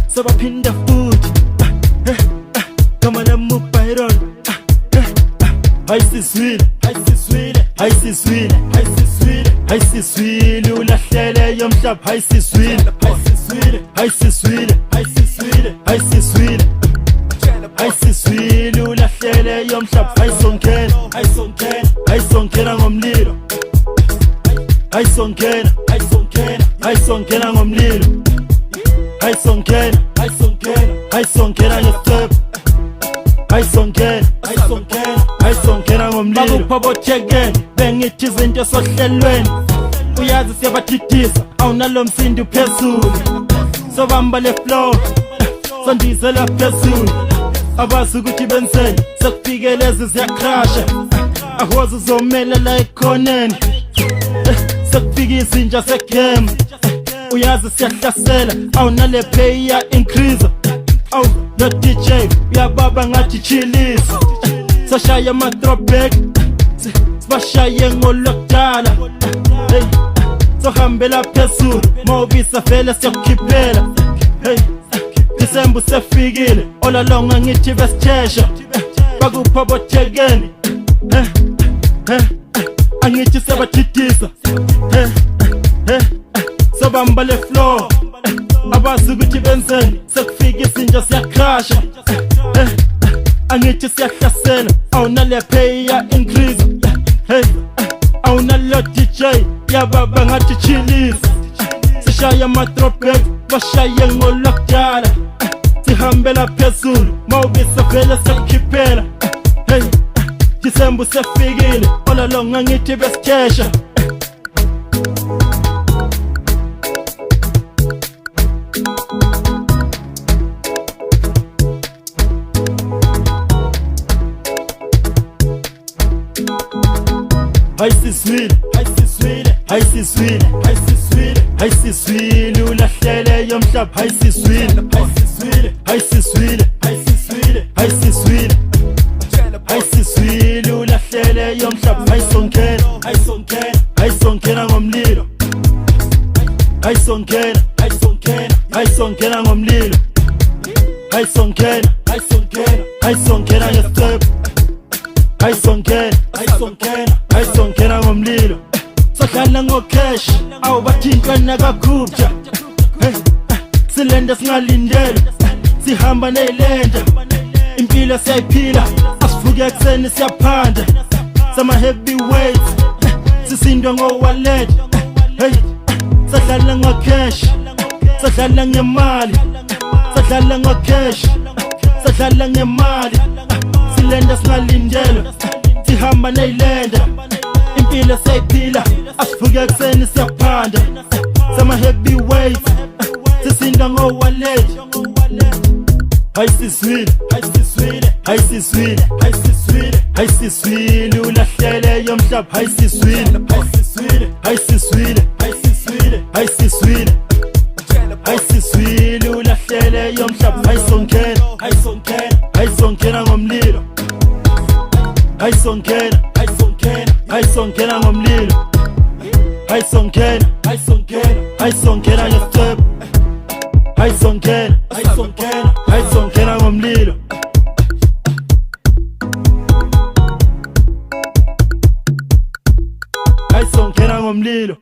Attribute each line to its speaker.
Speaker 1: Sabaphinda futhi kama namubhayron hayisiswile ulahlele yomhlaba hayisiswile ulahlele yomhlaba hayisonkela ngomlilo hayisonkela ngomlilo hayisonkela ngesep hayisonkela ngomlilo bakuphobothekeni bengithi izinto sohlelweni uyazi siyabathithisa awunalo msindi phezulu sobamba le flow sondizela phezulu abazi ukuthi benzeni sekufike lezi ziyakrasha ahoza uzomela la ekhoneni sekufika izinja segame uyazi siyahlasela awunale pay ya increase aw no DJ uyababa ngathi chillisa sashaya ama throwback sibashaye ngolokudala hey sohambela phezulu mawubisa vele siyakukhiphela hey December sefikile all along ngithi besithesha bakuphobothekeni angithi sebathithisa sobamba le flow abazi ukuthi benzeni sekufika izinja siyakrasha angithi siyahlasela awunale pay ya increase hey awunalo DJ yababa ngathi chillisa sishaya ama throwback bashaye ngolokudala sihambela phezulu mawubisa vele sekukhiphela hey December sefikile all along ngithi besithesha hayisiswile ulahlele yomhlaba hayisiswile ulahlele yomhlaba hayisonkela ngomlilo hayisonkela ngomlilo hayisonkela ngesep hayisonkela ngomlilo sohlala ngocash awubathintwa nakakhupha silenda singalindele sihamba neyilenda impilo siyayiphila asivuke ekseni siyaphanda sama heavyweights sisindwa ngowallet hey sohlala ngocash sohlala ngemali sohlala ngocash sohlala ngemali silenda singalindele sihamba neyilenda impilo siyayiphila asivuke ekseni siyaphanda sama heavyweights sisindwa ngowallet hayisiswile ulahlele yomhlaba hayisiswile ulahlele yomhlaba hayisonkela ngomlilo hayisonkela ngomlilo hayisonkela ngesep hayisonkela ngomlilo hayisonkela ngomlilo